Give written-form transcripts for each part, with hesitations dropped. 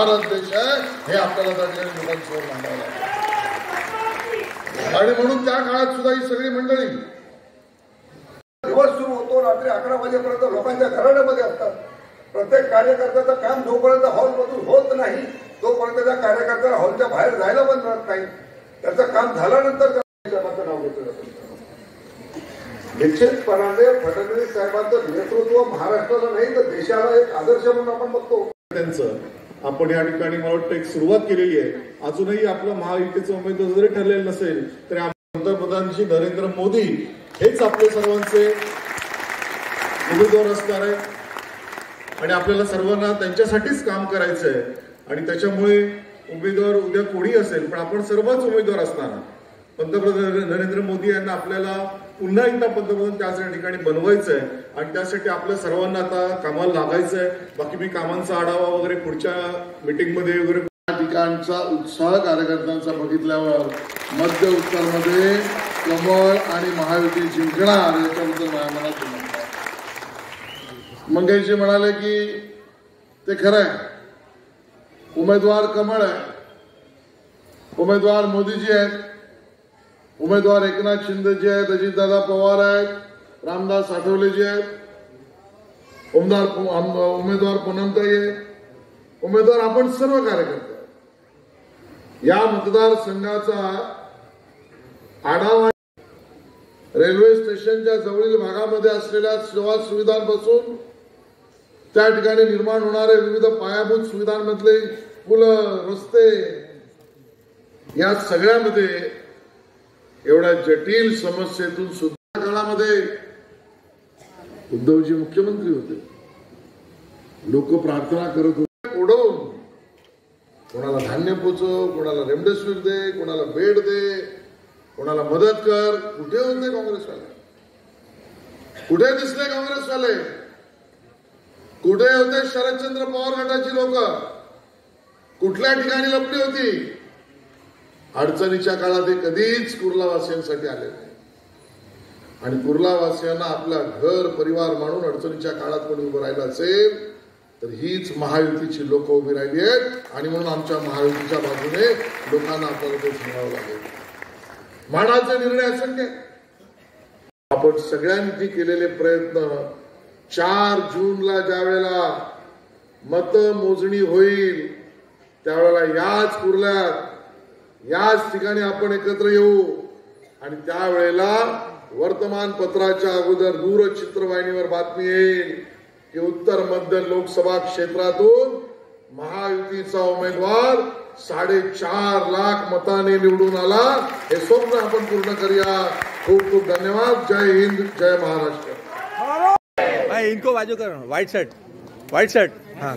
भारत देश आहे हे आपल्याला त्या ठिकाणी लोकांसमोर मांडावं लागतं. आणि म्हणून त्या काळात सुद्धा ही सगळी मंडळी दिवस सुरू होतो, रात्री 11 वाजेपर्यंत लोकांच्या घराण्यामध्ये असतात. प्रत्येक कार्यकर्त्याचं काम जोपर्यंत हॉलमधून होत नाही तोपर्यंत त्या कार्यकर्त्याला हॉलच्या बाहेर जायला पण मिळत नाही. त्याचं काम झाल्यानंतर त्याचं नाव घेतलं जातं. निश्चितपणाने फडणवीस साहेबांचं नेतृत्व महाराष्ट्राला नाही तर देशाला एक आदर्श म्हणून आपण बघतो. त्यांचं आपण या ठिकाणी मला वाटतं एक सुरुवात केलेली आहे. अजूनही आपलं महायुतीचं उमेदवार जरी ठरलेलं नसेल तरी पंतप्रधान श्री नरेंद्र मोदी हेच आपले सर्वांचे उमेदवार असणार आहे आणि आपल्याला सर्वांना त्यांच्यासाठीच काम करायचं आहे. आणि त्याच्यामुळे उमेदवार उद्या कोणी असेल पण आपण सर्वच उमेदवार असणार. पंतप्रधान नरेंद्र मोदी यांना आपल्याला पुन्हा एकदा पंतप्रधान त्या ठिकाणी बनवायचं आहे आणि त्यासाठी आपल्या सर्वांना आता कामाला लागायचं आहे. बाकी मी कामांचा आढावा वगैरे पुढच्या मीटिंगमध्ये वगैरे ठिकाणचा उत्साह कार्यकर्त्यांचा बघितल्यावर मध्य उत्तरमध्ये कमळ आणि महायुती जिंकणार याच्याबद्दल माझ्या मनात मंगेशजी म्हणाले की ते खरं आहे. उमेदवार कमळ आहे, उमेदवार मोदीजी आहेत, उमेदवार एकनाथ शिंदेजी आहेत, अजितदादा पवार आहेत, रामदास आठवलेजी आहेत, उमेदवार पूनमताई आहे, उमेदवार आपण सर्व कार्यकर्ते. या मतदारसंघाचा आढावा रेल्वे स्टेशनच्या जवळील भागामध्ये असलेल्या सेवा सुविधांपासून त्या ठिकाणी निर्माण होणारे विविध पायाभूत सुविधांमधले पुलं, रस्ते या सगळ्यामध्ये एवढ्या जटिल समस्येतून सुद्धा काळामध्ये उद्धवजी मुख्यमंत्री होते. लोक प्रार्थना करत होते ओढवून कोणाला धान्य पोचव, कोणाला रेमडेसिवीर दे, कोणाला बेड दे, कोणाला मदत कर. कुठे होते काँग्रेसवाले? कुठे दिसले काँग्रेसवाले? कुठे होते शरदचंद्र पवार गटाची लोक? कुठल्या ठिकाणी लपली होती? अडचणीच्या काळात हे कधीच कुर्लावासियांसाठी आले नाही. आणि कुर्लावासियांना आपला घर परिवार मानून अडचणीच्या काळात कोणी उभं राहिलं असेल तर हीच महायुतीची लोक उभी राहिली आहेत. आणि म्हणून आमच्या महायुतीच्या बाजूने लोकांना आपल्याला ते सांगावं लागेल. मानाचे निर्णय असंख्य आपण सगळ्यांनी केलेले प्रयत्न 4 जूनला ज्या वेळेला मतमोजणी होईल त्यावेळेला याच कुर्ल्यात याच ठिकाणी आपण एकत्र येऊ आणि त्यावेळेला वर्तमानपत्राच्या अगोदर दूरचित्रवाहिनीवर बातमी येईल की उत्तर मध्य लोकसभा क्षेत्रातून महायुतीचा उमेदवार 4.5 लाख मताने निवडून आला. हे स्वप्न आपण पूर्ण करूया. खूप खूप धन्यवाद. जय हिंद, जय महाराष्ट्र. इनको बाजू कर. White shirt. हाँ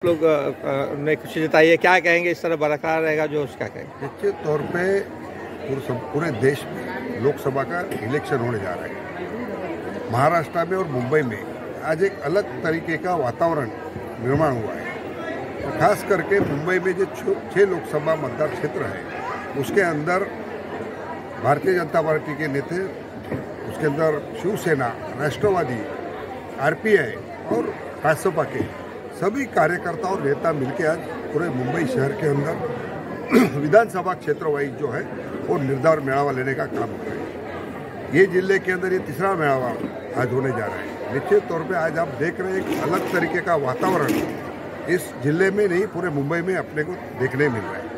लोग ने खुशी जताई है. क्या कहेंगे? इस तरह बरकरार रहेगा जो उसका कहेंगे? निश्चित तौर पे पूरे देश में लोकसभा का इलेक्शन होने जा रहा है. महाराष्ट्र में और मुंबई में आज एक अलग तरीके का वातावरण निर्माण हुआ है. तो खास करके मुंबई में जो 6 लोकसभा मतदार क्षेत्र है उसके अंदर भारतीय जनता पार्टी के नेता, उसके अंदर शिवसेना, राष्ट्रवादी, आरपीआई और भाजपा के सभी कार्यकर्ता और नेता मिलकर आज पूरे मुंबई शहर के अंदर विधानसभा क्षेत्र वाइज जो है वो निर्धार मेड़ावा लेने का काम कर रहे हैं. ये जिले के अंदर ये तीसरा मेड़ावा आज होने जा रहा है. निश्चित तौर पे आज आप देख रहे हैं एक अलग तरीके का वातावरण इस जिले में नहीं पूरे मुंबई में अपने को देखने मिल रहा है.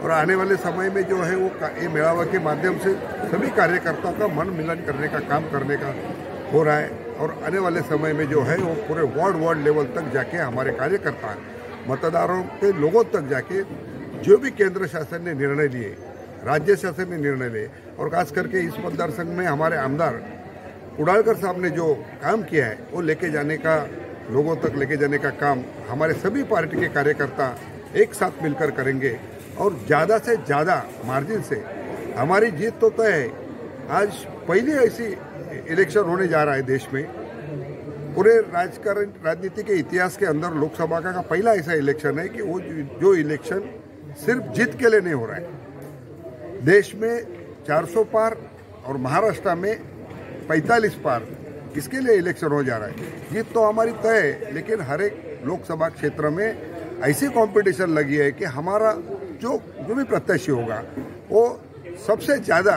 और आने वाले समय में जो है वो ये मेड़ावा के माध्यम से सभी कार्यकर्ताओं का मन मिलन करने का काम करने का हो रहा है. और आने वाले समय में जो है वो पूरे वार्ड लेवल तक जाके हमारे कार्यकर्ता मतदारों के लोगों तक जाके जो भी केंद्र शासन ने निर्णय लिए, राज्य शासन ने निर्णय लिए और खास करके इस मतदार संघ में हमारे आमदार उड़ालकर साहब ने जो काम किया है वो लेके जाने का, लोगों तक लेके जाने का काम हमारे सभी पार्टी के कार्यकर्ता एक साथ मिलकर करेंगे. और ज़्यादा से ज़्यादा मार्जिन से हमारी जीत तो तय है. आज पहली ऐसी इलेक्शन होने जा रहा है देश में. पूरे राजकारण राजनीति के इतिहास के अंदर लोकसभा का पहला ऐसा इलेक्शन है कि वो जो इलेक्शन सिर्फ जीत के लिए नहीं हो रहा है. देश में 400 पार और महाराष्ट्र में 45 पार, इसके लिए इलेक्शन हो जा रहा है। जीत तो हमारी तय है, लेकिन हर एक लोकसभा क्षेत्र में ऐसी कंपटीशन लगी है कि हमारा जो भी प्रत्याशी होगा वो सबसे ज़्यादा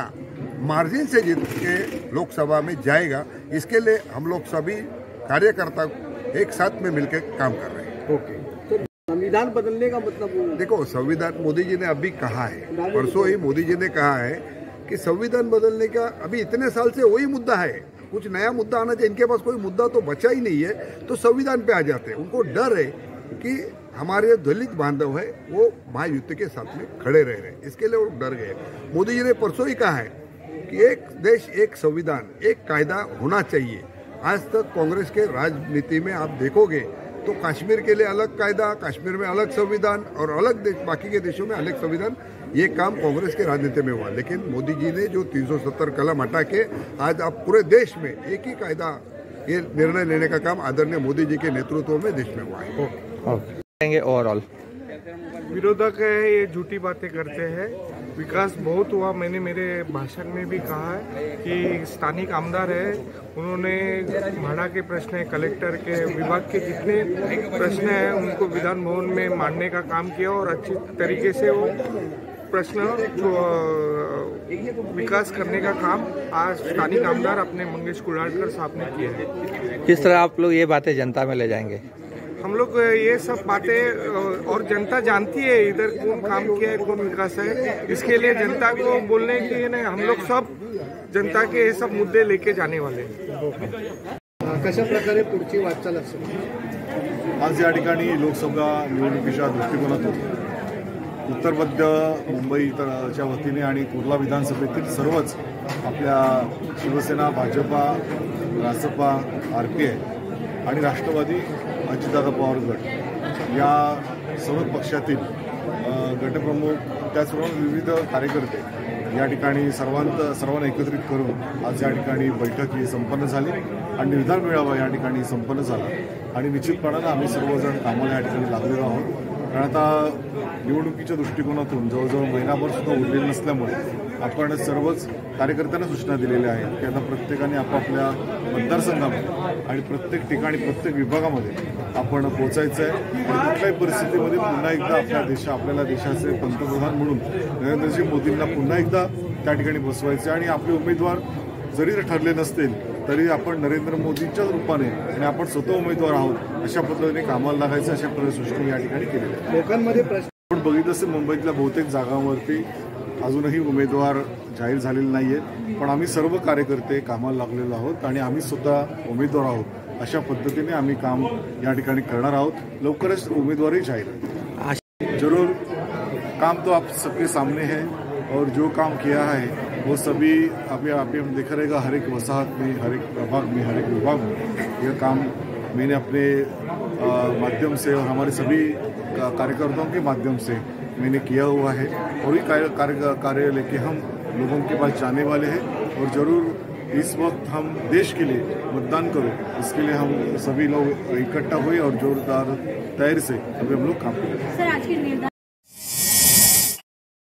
मार्जिन से जीत के लोकसभा में जाएगा। इसके लिए हम लोग सभी कार्यकर्ता एक साथ में मिलकर काम कर रहे हैं। ओके, तो संविधान बदलने का मतलब? देखो, संविधान मोदी जी ने अभी कहा है, परसों ही मोदी जी ने कहा है कि संविधान बदलने का अभी इतने साल से वही मुद्दा है, कुछ नया मुद्दा आना चाहिए। इनके पास कोई मुद्दा तो बचा ही नहीं है, तो संविधान पे आ जाते हैं। उनको डर है कि हमारे दलित बांधव है वो महायुति के साथ में खड़े रह रहे हैं, इसके लिए वो डर गए। मोदी जी ने परसों ही कहा है कि एक देश एक संविधान एक कायदा होना चाहिए। आज तक कांग्रेस के राजनीति में आप देखोगे तो कश्मीर के लिए अलग कायदा, कश्मीर में अलग संविधान और अलग देश, बाकी के देशों में अलग संविधान, ये काम कांग्रेस के राजनीति में हुआ। लेकिन मोदी जी ने जो 370 कलम हटा के आज आप पूरे देश में एक ही कायदा, ये निर्णय लेने का काम आदरणीय मोदी जी के नेतृत्व में देश में हुआ है। ओवरऑल विरोधक है ये झूठी बातें करते हैं। विकास बहुत हुआ, मैंने मेरे भाषण में भी कहा है कि स्थानिक आमदार है, उन्होंने भाड़ा के प्रश्न है, कलेक्टर के विभाग के जितने प्रश्न हैं उनको विधान भवन में मांडने का काम किया और अच्छी तरीके से वो प्रश्न विकास करने का काम आज स्थानिक आमदार अपने मंगेश कुडालकर साहब ने किया है। किस तरह आप लोग ये बातें जनता में ले जाएंगे? हम लोग ये सब बातें और जनता जानती है इधर कौन काम किया है, कौन विकास है, इसके लिए जनता को बोलने के लिए नहीं, हम लोग सब जनता के ये सब मुद्दे लेके जाने वाले हैं। कशा प्रकारे पुढची वाटचाल असेल? आज या ठिकाणी लोकसभा निवडणुकीच्या दृष्टिकोनातून उत्तर मध्य मुंबईच्या वतीने आणि कुर्ला विधानसभेतील सर्वच आपल्या शिवसेना, भाजपा, रासपा, RPI आणि राष्ट्रवादी अजितदादा पवार गट या सर्व पक्षातील गटप्रमुख, त्याचबरोबर विविध कार्यकर्ते या ठिकाणी सर्वांना एकत्रित करून आज या ठिकाणी बैठक ही संपन्न झाली आणि निर्धार मेळावा या ठिकाणी संपन्न झाला आणि निश्चितपणानं आम्ही सर्वजण कामाला या ठिकाणी लागलेलो आहोत। कारण आता निवडणुकीच्या दृष्टिकोनातून जवळजवळ महिनाभर सुद्धा उरलेलं नसल्यामुळे आपण सर्वच कार्यकर्त्यांना सूचना दिलेल्या आहेत की आता प्रत्येकाने आपापल्या मतदारसंघामध्ये आणि प्रत्येक ठिकाणी प्रत्येक विभागामध्ये आपण पोहोचायचं आहे आणि कुठल्याही परिस्थितीमध्ये पुन्हा एकदा आपल्याला देशाचे पंतप्रधान म्हणून नरेंद्रजी मोदींना पुन्हा एकदा त्या ठिकाणी बसवायचे आणि आपले उमेदवार जरी ठरले नसतील तरी आपण नरेंद्र मोदींच्याच रूपाने आणि आपण स्वतः उमेदवार आहोत अशा पद्धतीने कामाला लागायचं, अशा प्रकारे सूचना या ठिकाणी केलेल्या आहेत। लोकांमध्ये प्रश्न आपण बघितलं असेल मुंबईतल्या बहुतेक जागांवरती अजूनही उमेदवार जाहीर झालेले नाही आहेत, पण आम्ही सर्व कार्यकर्ते कामाला लागलेलो आहोत आणि आम्ही स्वतः उमेदवार आहोत अशा पद्धतीने आम्ही काम या ठिकाणी करणार आहोत। लवकरच उमेदवारही जाहीर आहेत। जरूर काम तो आप सबके सामने है और जो काम किया है वो सभी अभी हम देखा रहेगा, हर एक वसाहत में, हर एक प्रभाग में, हर एक विभाग में यह काम मैंने अपने माध्यम से और हमारे सभी कार्यकर्ताओं के माध्यम से मैंने किया हुआ है और ये कार्य लेके हम लोगों के पास जाने वाले हैं और जरूर इस वक्त हम देश के लिए मतदान करें, इसके लिए हम सभी लोग इकट्ठा हुए और जोरदार तैयारी से अभी हम लोग काम करें।